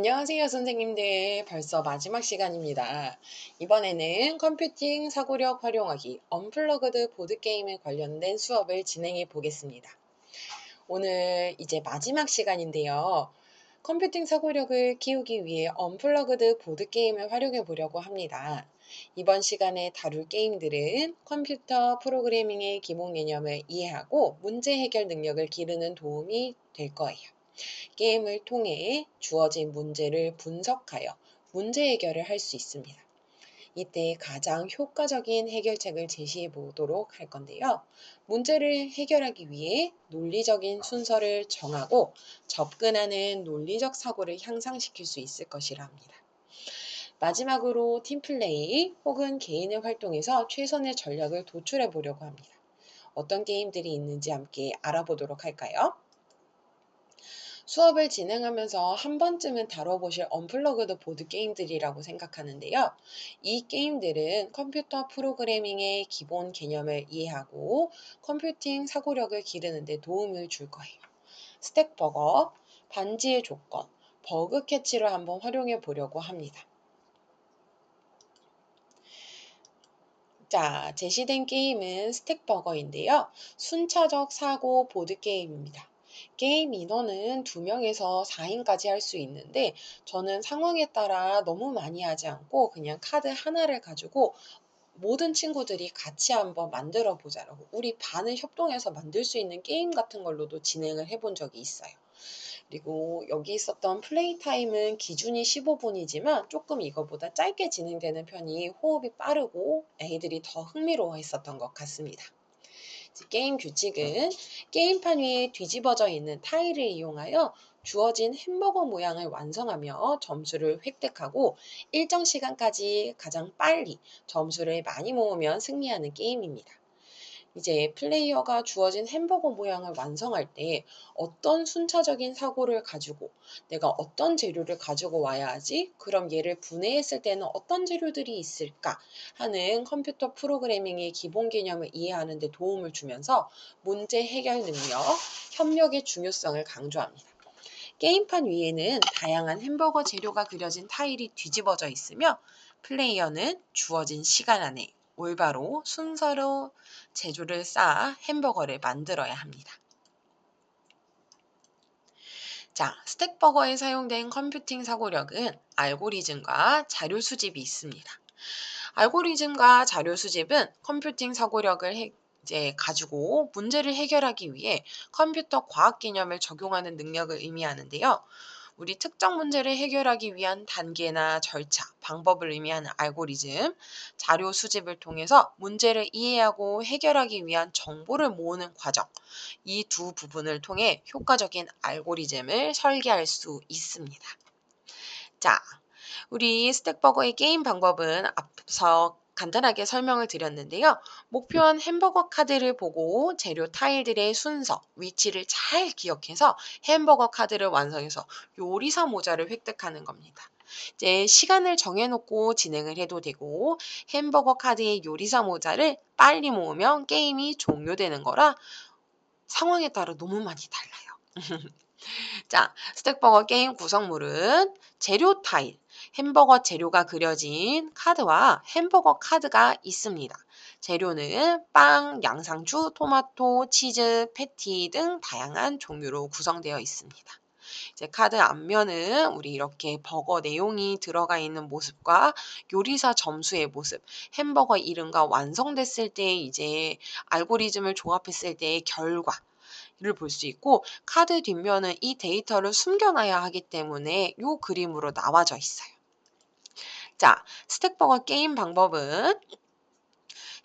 안녕하세요, 선생님들. 벌써 마지막 시간입니다. 이번에는 컴퓨팅 사고력 활용하기 언플러그드 보드게임에 관련된 수업을 진행해 보겠습니다. 오늘 이제 마지막 시간인데요. 컴퓨팅 사고력을 키우기 위해 언플러그드 보드게임을 활용해 보려고 합니다. 이번 시간에 다룰 게임들은 컴퓨터 프로그래밍의 기본 개념을 이해하고 문제 해결 능력을 기르는 도움이 될 거예요. 게임을 통해 주어진 문제를 분석하여 문제 해결을 할 수 있습니다. 이때 가장 효과적인 해결책을 제시해 보도록 할 건데요. 문제를 해결하기 위해 논리적인 순서를 정하고 접근하는 논리적 사고를 향상시킬 수 있을 것이라 합니다. 마지막으로 팀플레이 혹은 개인의 활동에서 최선의 전략을 도출해 보려고 합니다. 어떤 게임들이 있는지 함께 알아보도록 할까요? 수업을 진행하면서 한 번쯤은 다뤄보실 언플러그드 보드 게임들이라고 생각하는데요. 이 게임들은 컴퓨터 프로그래밍의 기본 개념을 이해하고 컴퓨팅 사고력을 기르는 데 도움을 줄 거예요. 스택버거, 반지의 조건, 버그 캐치를 한번 활용해 보려고 합니다. 자, 제시된 게임은 스택버거인데요. 순차적 사고 보드게임입니다. 게임 인원은 2명에서 4인까지 할 수 있는데 저는 상황에 따라 너무 많이 하지 않고 그냥 카드 하나를 가지고 모든 친구들이 같이 한번 만들어 보자라고 우리 반을 협동해서 만들 수 있는 게임 같은 걸로도 진행을 해본 적이 있어요. 그리고 여기 있었던 플레이 타임은 기준이 15분이지만 조금 이거보다 짧게 진행되는 편이 호흡이 빠르고 애들이 더 흥미로워 했었던 것 같습니다. 게임 규칙은 게임판 위에 뒤집어져 있는 타일을 이용하여 주어진 햄버거 모양을 완성하며 점수를 획득하고 일정 시간까지 가장 빨리 점수를 많이 모으면 승리하는 게임입니다. 이제 플레이어가 주어진 햄버거 모양을 완성할 때 어떤 순차적인 사고를 가지고 내가 어떤 재료를 가지고 와야 하지? 그럼 얘를 분해했을 때는 어떤 재료들이 있을까? 하는 컴퓨터 프로그래밍의 기본 개념을 이해하는 데 도움을 주면서 문제 해결 능력, 협력의 중요성을 강조합니다. 게임판 위에는 다양한 햄버거 재료가 그려진 타일이 뒤집어져 있으며 플레이어는 주어진 시간 안에 올바로 순서로 재료를 쌓아 햄버거를 만들어야 합니다. 자, 스택버거에 사용된 컴퓨팅 사고력은 알고리즘과 자료 수집이 있습니다. 알고리즘과 자료 수집은 컴퓨팅 사고력을 이제 가지고 문제를 해결하기 위해 컴퓨터 과학 개념을 적용하는 능력을 의미하는데요. 우리 특정 문제를 해결하기 위한 단계나 절차, 방법을 의미하는 알고리즘, 자료 수집을 통해서 문제를 이해하고 해결하기 위한 정보를 모으는 과정, 이 두 부분을 통해 효과적인 알고리즘을 설계할 수 있습니다. 자, 우리 스택버거의 게임 방법은 앞서 간단하게 설명을 드렸는데요. 목표한 햄버거 카드를 보고 재료 타일들의 순서, 위치를 잘 기억해서 햄버거 카드를 완성해서 요리사 모자를 획득하는 겁니다. 이제 시간을 정해놓고 진행을 해도 되고 햄버거 카드의 요리사 모자를 빨리 모으면 게임이 종료되는 거라 상황에 따라 너무 많이 달라요. 자, 스택버거 게임 구성물은 재료 타일, 햄버거 재료가 그려진 카드와 햄버거 카드가 있습니다. 재료는 빵, 양상추, 토마토, 치즈, 패티 등 다양한 종류로 구성되어 있습니다. 이제 카드 앞면은 우리 이렇게 버거 내용이 들어가 있는 모습과 요리사 점수의 모습, 햄버거 이름과 완성됐을 때 이제 알고리즘을 조합했을 때의 결과 를 볼 수 있고 카드 뒷면은 이 데이터를 숨겨놔야 하기 때문에 이 그림으로 나와져 있어요. 자, 스택버거 게임 방법은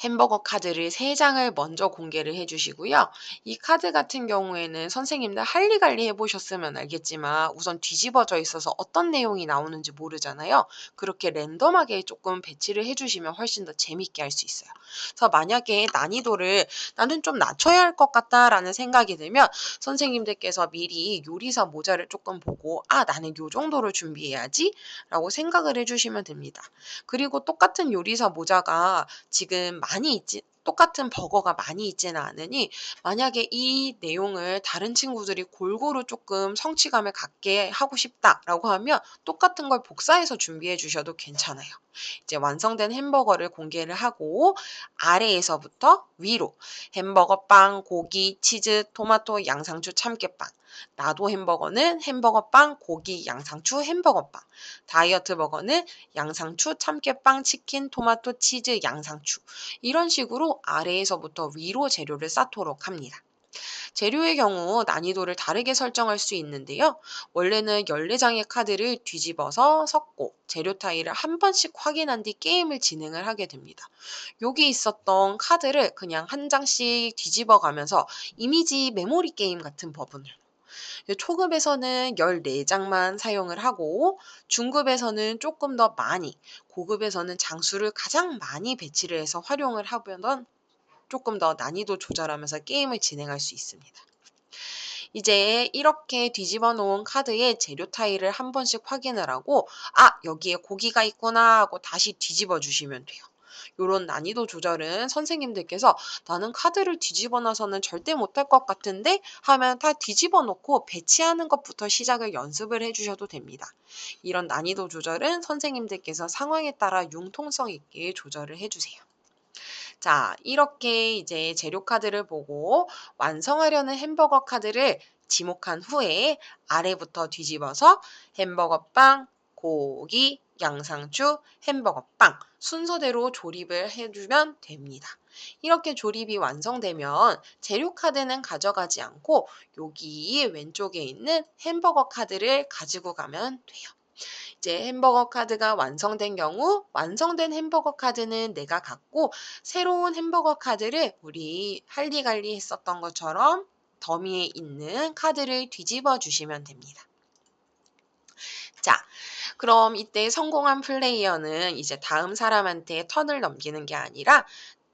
햄버거 카드를 3장을 먼저 공개를 해주시고요. 이 카드 같은 경우에는 선생님들 할리갈리 해보셨으면 알겠지만 우선 뒤집어져 있어서 어떤 내용이 나오는지 모르잖아요. 그렇게 랜덤하게 조금 배치를 해주시면 훨씬 더 재밌게 할 수 있어요. 그래서 만약에 난이도를 나는 좀 낮춰야 할 것 같다라는 생각이 들면 선생님들께서 미리 요리사 모자를 조금 보고 나는 요 정도를 준비해야지 라고 생각을 해주시면 됩니다. 그리고 똑같은 요리사 모자가 지금 많이 똑같은 버거가 많이 있지는 않으니 만약에 이 내용을 다른 친구들이 골고루 조금 성취감을 갖게 하고 싶다라고 하면 똑같은 걸 복사해서 준비해 주셔도 괜찮아요. 이제 완성된 햄버거를 공개를 하고 아래에서부터 위로 햄버거 빵, 고기, 치즈, 토마토, 양상추, 참깨빵. 나도 햄버거는 햄버거 빵, 고기, 양상추, 햄버거 빵. 다이어트 버거는 양상추, 참깨빵, 치킨, 토마토, 치즈, 양상추. 이런 식으로 아래에서부터 위로 재료를 쌓도록 합니다. 재료의 경우 난이도를 다르게 설정할 수 있는데요. 원래는 14장의 카드를 뒤집어서 섞고 재료 타일을 한 번씩 확인한 뒤 게임을 진행을 하게 됩니다. 여기 있었던 카드를 그냥 한 장씩 뒤집어 가면서 이미지 메모리 게임 같은 버전으로 초급에서는 14장만 사용을 하고 중급에서는 조금 더 많이, 고급에서는 장수를 가장 많이 배치를 해서 활용을 하면 조금 더 난이도 조절하면서 게임을 진행할 수 있습니다. 이제 이렇게 뒤집어 놓은 카드의 재료 타일을 한 번씩 확인을 하고 여기에 고기가 있구나 하고 다시 뒤집어 주시면 돼요. 요런 난이도 조절은 선생님들께서 나는 카드를 뒤집어 놔서는 절대 못할 것 같은데 하면 다 뒤집어 놓고 배치하는 것부터 시작을 연습을 해 주셔도 됩니다. 이런 난이도 조절은 선생님들께서 상황에 따라 융통성 있게 조절을 해 주세요. 자, 이렇게 이제 재료 카드를 보고 완성하려는 햄버거 카드를 지목한 후에 아래부터 뒤집어서 햄버거 빵, 고기, 양상추, 햄버거 빵 순서대로 조립을 해주면 됩니다. 이렇게 조립이 완성되면 재료 카드는 가져가지 않고 여기 왼쪽에 있는 햄버거 카드를 가지고 가면 돼요. 이제 햄버거 카드가 완성된 경우 완성된 햄버거 카드는 내가 갖고 새로운 햄버거 카드를 우리 할리갈리 했었던 것처럼 더미에 있는 카드를 뒤집어 주시면 됩니다. 자, 그럼 이때 성공한 플레이어는 이제 다음 사람한테 턴을 넘기는 게 아니라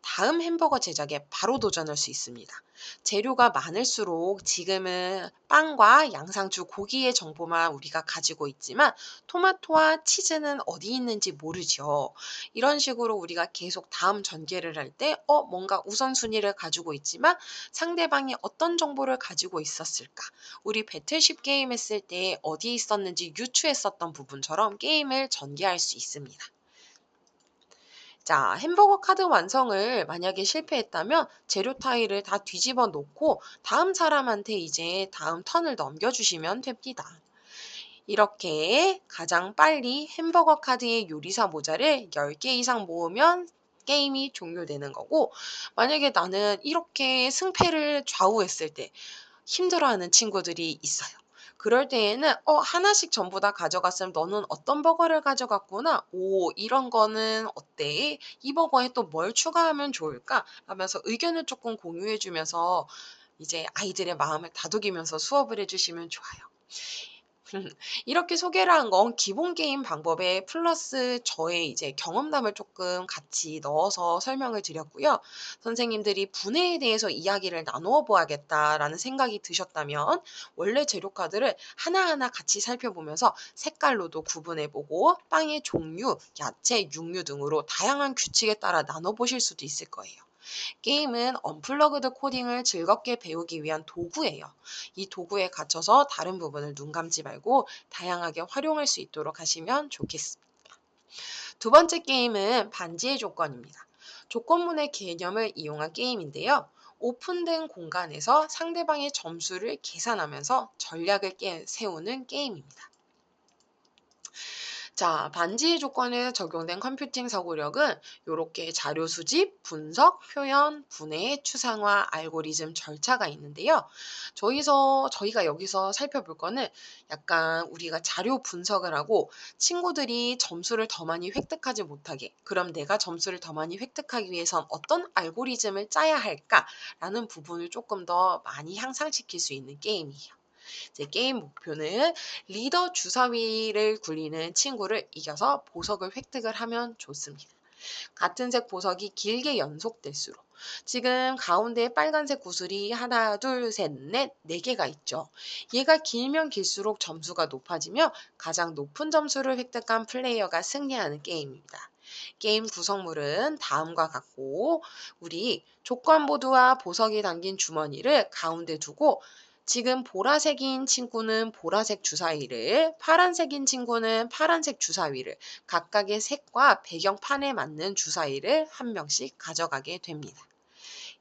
다음 햄버거 제작에 바로 도전할 수 있습니다. 재료가 많을수록 지금은 빵과 양상추, 고기의 정보만 우리가 가지고 있지만 토마토와 치즈는 어디 있는지 모르죠. 이런 식으로 우리가 계속 다음 전개를 할 때 뭔가 우선순위를 가지고 있지만 상대방이 어떤 정보를 가지고 있었을까? 우리 배틀쉽 게임 했을 때 어디 있었는지 유추했었던 부분처럼 게임을 전개할 수 있습니다. 자, 햄버거 카드 완성을 만약에 실패했다면 재료 타일을 다 뒤집어 놓고 다음 사람한테 이제 다음 턴을 넘겨주시면 됩니다. 이렇게 가장 빨리 햄버거 카드의 요리사 모자를 10개 이상 모으면 게임이 종료되는 거고, 만약에 나는 이렇게 승패를 좌우했을 때 힘들어하는 친구들이 있어요. 그럴 때에는 하나씩 전부 다 가져갔으면 너는 어떤 버거를 가져갔구나. 오, 이런 거는 어때? 이 버거에 또 뭘 추가하면 좋을까? 하면서 의견을 조금 공유해 주면서 이제 아이들의 마음을 다독이면서 수업을 해 주시면 좋아요. 이렇게 소개를 한 건 기본 게임 방법에 플러스 저의 이제 경험담을 조금 같이 넣어서 설명을 드렸고요. 선생님들이 분해에 대해서 이야기를 나누어 보아야겠다라는 생각이 드셨다면 원래 재료 카드를 하나하나 같이 살펴보면서 색깔로도 구분해 보고 빵의 종류, 야채, 육류 등으로 다양한 규칙에 따라 나눠 보실 수도 있을 거예요. 게임은 언플러그드 코딩을 즐겁게 배우기 위한 도구예요. 이 도구에 갇혀서 다른 부분을 눈 감지 말고 다양하게 활용할 수 있도록 하시면 좋겠습니다. 두 번째 게임은 반지의 조건입니다. 조건문의 개념을 이용한 게임인데요. 오픈된 공간에서 상대방의 점수를 계산하면서 전략을 세우는 게임입니다. 자, 반지의 조건에 적용된 컴퓨팅 사고력은 이렇게 자료 수집, 분석, 표현, 분해, 추상화, 알고리즘, 절차가 있는데요. 저희가 여기서 살펴볼 거는 약간 우리가 자료 분석을 하고 친구들이 점수를 더 많이 획득하지 못하게, 그럼 내가 점수를 더 많이 획득하기 위해선 어떤 알고리즘을 짜야 할까라는 부분을 조금 더 많이 향상시킬 수 있는 게임이에요. 이제 게임 목표는 리더 주사위를 굴리는 친구를 이겨서 보석을 획득을 하면 좋습니다. 같은 색 보석이 길게 연속될수록 지금 가운데 빨간색 구슬이 하나, 둘, 셋, 넷, 네 개가 있죠. 얘가 길면 길수록 점수가 높아지며 가장 높은 점수를 획득한 플레이어가 승리하는 게임입니다. 게임 구성물은 다음과 같고 우리 조건보드와 보석이 담긴 주머니를 가운데 두고 지금 보라색인 친구는 보라색 주사위를, 파란색인 친구는 파란색 주사위를 각각의 색과 배경판에 맞는 주사위를 한 명씩 가져가게 됩니다.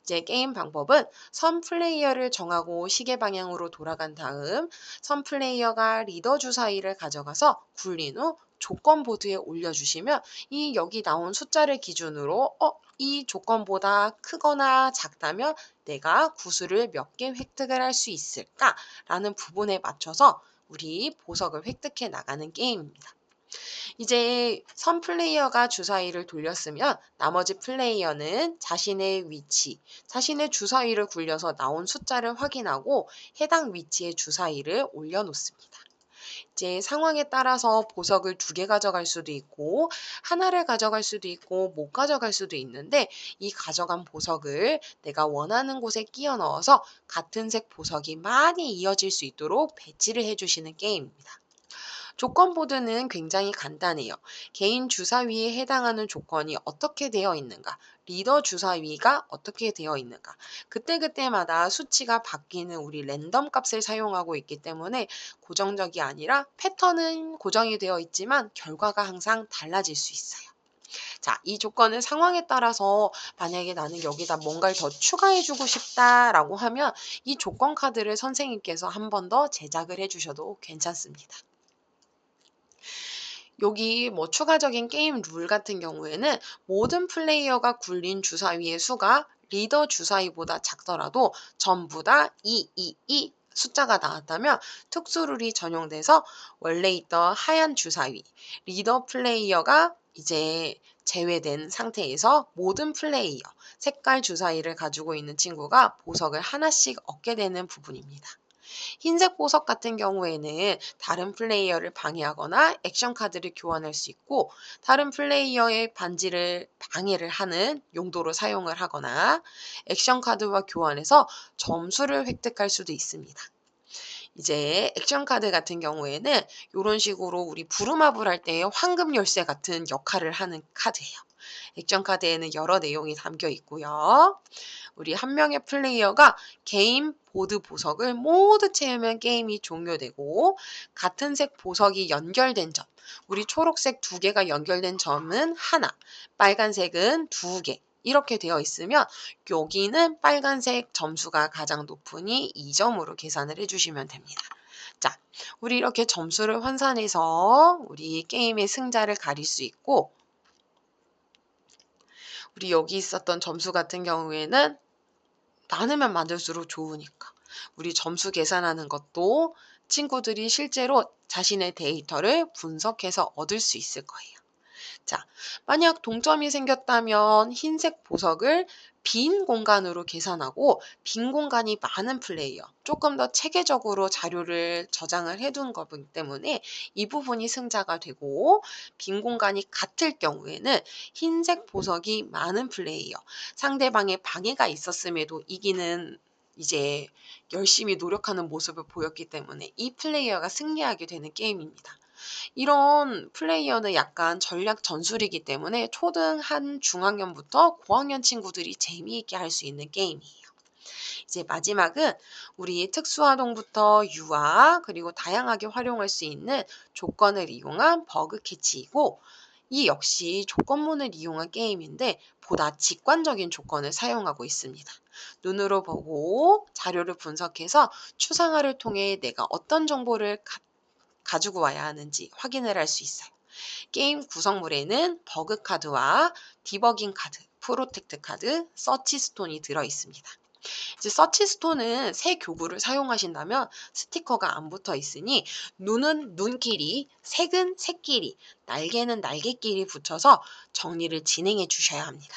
이제 게임 방법은 선 플레이어를 정하고 시계 방향으로 돌아간 다음 선 플레이어가 리더 주사위를 가져가서 굴린 후 조건 보드에 올려주시면 이 여기 나온 숫자를 기준으로 이 조건보다 크거나 작다면 내가 구슬을 몇 개 획득을 할 수 있을까라는 부분에 맞춰서 우리 보석을 획득해 나가는 게임입니다. 이제 선 플레이어가 주사위를 돌렸으면 나머지 플레이어는 자신의 위치, 자신의 주사위를 굴려서 나온 숫자를 확인하고 해당 위치에 주사위를 올려놓습니다. 이제 상황에 따라서 보석을 2개 가져갈 수도 있고 하나를 가져갈 수도 있고 못 가져갈 수도 있는데 이 가져간 보석을 내가 원하는 곳에 끼워 넣어서 같은 색 보석이 많이 이어질 수 있도록 배치를 해주시는 게임입니다. 조건보드는 굉장히 간단해요. 개인 주사위에 해당하는 조건이 어떻게 되어 있는가, 리더 주사위가 어떻게 되어 있는가, 그때그때마다 수치가 바뀌는 우리 랜덤 값을 사용하고 있기 때문에 고정적이 아니라 패턴은 고정이 되어 있지만 결과가 항상 달라질 수 있어요. 자, 이 조건은 상황에 따라서 만약에 나는 여기다 뭔가를 더 추가해주고 싶다라고 하면 이 조건 카드를 선생님께서 한 번 더 제작을 해주셔도 괜찮습니다. 여기 뭐 추가적인 게임 룰 같은 경우에는 모든 플레이어가 굴린 주사위의 수가 리더 주사위보다 작더라도 전부 다 222 숫자가 나왔다면 특수룰이 적용돼서 원래 있던 하얀 주사위, 리더 플레이어가 이제 제외된 상태에서 모든 플레이어, 색깔 주사위를 가지고 있는 친구가 보석을 하나씩 얻게 되는 부분입니다. 흰색 보석 같은 경우에는 다른 플레이어를 방해하거나 액션 카드를 교환할 수 있고 다른 플레이어의 반지를 방해를 하는 용도로 사용을 하거나 액션 카드와 교환해서 점수를 획득할 수도 있습니다. 이제 액션 카드 같은 경우에는 이런 식으로 우리 부루마블 할 때 황금 열쇠 같은 역할을 하는 카드예요. 액션 카드에는 여러 내용이 담겨 있고요. 우리 한 명의 플레이어가 개인 보드 보석을 모두 채우면 게임이 종료되고 같은 색 보석이 연결된 점, 우리 초록색 2개가 연결된 점은 하나, 빨간색은 2개 이렇게 되어 있으면 여기는 빨간색 점수가 가장 높으니 2점으로 계산을 해주시면 됩니다. 자, 우리 이렇게 점수를 환산해서 우리 게임의 승자를 가릴 수 있고 우리 여기 있었던 점수 같은 경우에는 많으면 많을수록 좋으니까 우리 점수 계산하는 것도 친구들이 실제로 자신의 데이터를 분석해서 얻을 수 있을 거예요. 자, 만약 동점이 생겼다면 흰색 보석을 빈 공간으로 계산하고 빈 공간이 많은 플레이어, 조금 더 체계적으로 자료를 저장을 해둔 거기 때문에 이 부분이 승자가 되고 빈 공간이 같을 경우에는 흰색 보석이 많은 플레이어, 상대방의 방해가 있었음에도 이기는 이제 열심히 노력하는 모습을 보였기 때문에 이 플레이어가 승리하게 되는 게임입니다. 이런 플레이어는 약간 전략 전술이기 때문에 초등 한 중학년부터 고학년 친구들이 재미있게 할 수 있는 게임이에요. 이제 마지막은 우리 특수화동부터 유아 그리고 다양하게 활용할 수 있는 조건을 이용한 버그 캐치이고 이 역시 조건문을 이용한 게임인데 보다 직관적인 조건을 사용하고 있습니다. 눈으로 보고 자료를 분석해서 추상화를 통해 내가 어떤 정보를 가지고 와야 하는지 확인을 할 수 있어요. 게임 구성물에는 버그 카드와 디버깅 카드, 프로텍트 카드, 서치 스톤이 들어 있습니다. 이제 서치 스톤은 새 교구를 사용하신다면 스티커가 안 붙어 있으니 눈은 눈끼리, 색은 색끼리, 날개는 날개끼리 붙여서 정리를 진행해 주셔야 합니다.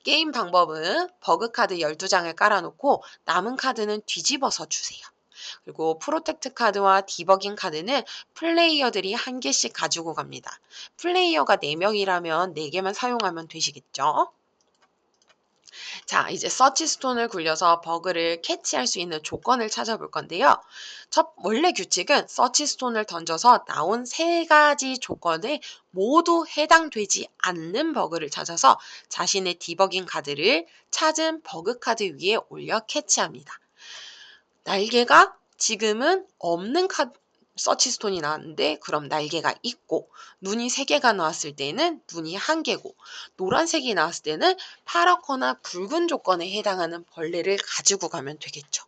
게임 방법은 버그 카드 12장을 깔아놓고 남은 카드는 뒤집어서 주세요. 그리고 프로텍트 카드와 디버깅 카드는 플레이어들이 한 개씩 가지고 갑니다. 플레이어가 4명이라면 4개만 사용하면 되시겠죠? 자, 이제 서치 스톤을 굴려서 버그를 캐치할 수 있는 조건을 찾아볼 건데요. 원래 규칙은 서치 스톤을 던져서 나온 세 가지 조건에 모두 해당되지 않는 버그를 찾아서 자신의 디버깅 카드를 찾은 버그 카드 위에 올려 캐치합니다. 날개가 지금은 없는 서치 스톤이 나왔는데 그럼 날개가 있고, 눈이 3개가 나왔을 때는 눈이 1개고, 노란색이 나왔을 때는 파랗거나 붉은 조건에 해당하는 벌레를 가지고 가면 되겠죠.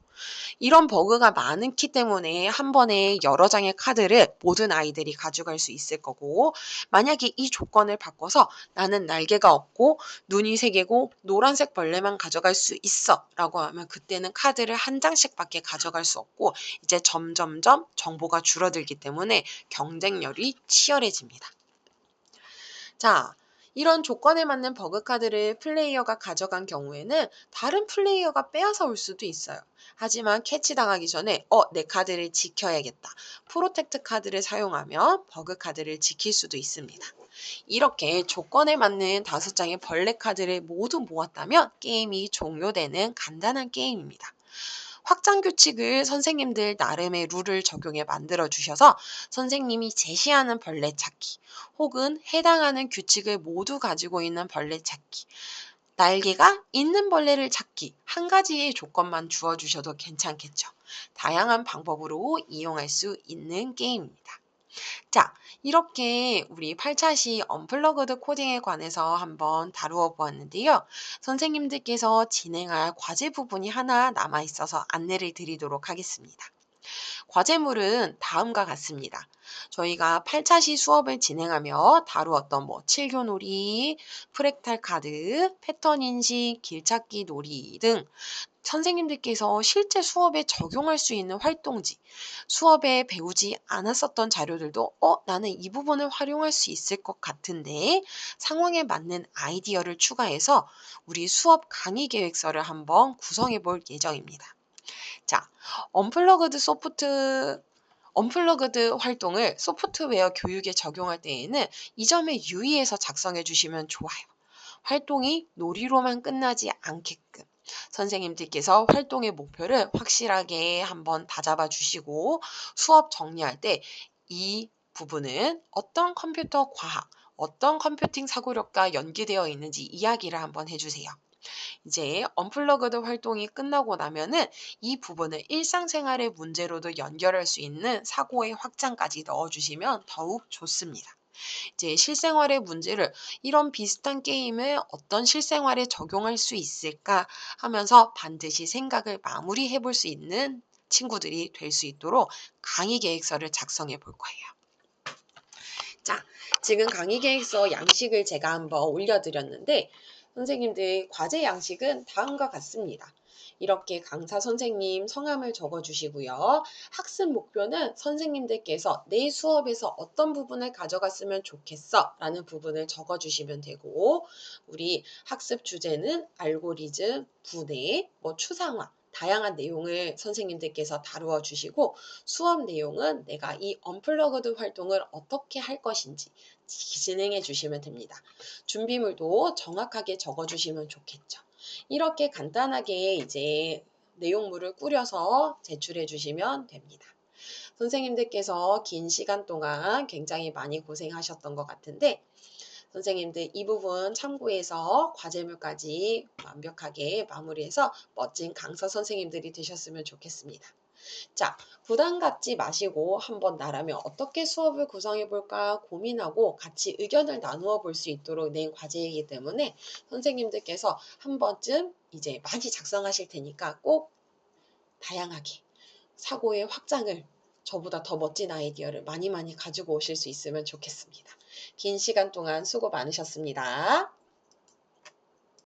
이런 버그가 많기 때문에 한 번에 여러 장의 카드를 모든 아이들이 가져갈 수 있을 거고, 만약에 이 조건을 바꿔서 나는 날개가 없고 눈이 3개고 노란색 벌레만 가져갈 수 있어 라고 하면 그때는 카드를 한 장씩밖에 가져갈 수 없고, 이제 점점점 정보가 줄어들기 때문에 경쟁률이 치열해집니다. 자, 이런 조건에 맞는 버그 카드를 플레이어가 가져간 경우에는 다른 플레이어가 빼앗아 올 수도 있어요. 하지만 캐치당하기 전에 내 카드를 지켜야겠다. 프로텍트 카드를 사용하면 버그 카드를 지킬 수도 있습니다. 이렇게 조건에 맞는 5장의 벌레 카드를 모두 모았다면 게임이 종료되는 간단한 게임입니다. 확장 규칙을 선생님들 나름의 룰을 적용해 만들어 주셔서 선생님이 제시하는 벌레 찾기, 혹은 해당하는 규칙을 모두 가지고 있는 벌레 찾기, 날개가 있는 벌레를 찾기, 한 가지의 조건만 주어 주셔도 괜찮겠죠. 다양한 방법으로 이용할 수 있는 게임입니다. 자, 이렇게 우리 8차시 언플러그드 코딩에 관해서 한번 다루어 보았는데요. 선생님들께서 진행할 과제 부분이 하나 남아 있어서 안내를 드리도록 하겠습니다. 과제물은 다음과 같습니다. 저희가 8차시 수업을 진행하며 다루었던 7교놀이, 프랙탈 카드, 패턴 인식, 길찾기 놀이 등 선생님들께서 실제 수업에 적용할 수 있는 활동지, 수업에 배우지 않았었던 자료들도 나는 이 부분을 활용할 수 있을 것 같은데 상황에 맞는 아이디어를 추가해서 우리 수업 강의 계획서를 한번 구성해 볼 예정입니다. 자, 언플러그드 활동을 소프트웨어 교육에 적용할 때에는 이 점에 유의해서 작성해 주시면 좋아요. 활동이 놀이로만 끝나지 않게끔 선생님들께서 활동의 목표를 확실하게 한번 다잡아 주시고, 수업 정리할 때 이 부분은 어떤 컴퓨터 과학, 어떤 컴퓨팅 사고력과 연계되어 있는지 이야기를 한번 해주세요. 이제 언플러그드 활동이 끝나고 나면은 이 부분을 일상생활의 문제로도 연결할 수 있는 사고의 확장까지 넣어주시면 더욱 좋습니다. 이제 실생활의 문제를 이런 비슷한 게임을 어떤 실생활에 적용할 수 있을까 하면서 반드시 생각을 마무리해 볼 수 있는 친구들이 될 수 있도록 강의 계획서를 작성해 볼 거예요. 자, 지금 강의 계획서 양식을 제가 한번 올려드렸는데 선생님들 과제 양식은 다음과 같습니다. 이렇게 강사 선생님 성함을 적어주시고요. 학습 목표는 선생님들께서 내 수업에서 어떤 부분을 가져갔으면 좋겠어 라는 부분을 적어주시면 되고, 우리 학습 주제는 알고리즘, 분해, 추상화, 다양한 내용을 선생님들께서 다루어 주시고, 수업 내용은 내가 이 언플러그드 활동을 어떻게 할 것인지 진행해 주시면 됩니다. 준비물도 정확하게 적어 주시면 좋겠죠. 이렇게 간단하게 이제 내용물을 꾸려서 제출해 주시면 됩니다. 선생님들께서 긴 시간 동안 굉장히 많이 고생하셨던 것 같은데 선생님들 이 부분 참고해서 과제물까지 완벽하게 마무리해서 멋진 강사 선생님들이 되셨으면 좋겠습니다. 자, 부담 갖지 마시고 한번 나라면 어떻게 수업을 구성해 볼까 고민하고 같이 의견을 나누어 볼 수 있도록 낸 과제이기 때문에 선생님들께서 한 번쯤 이제 많이 작성하실 테니까 꼭 다양하게 사고의 확장을, 저보다 더 멋진 아이디어를 많이 가지고 오실 수 있으면 좋겠습니다. 긴 시간 동안 수고 많으셨습니다.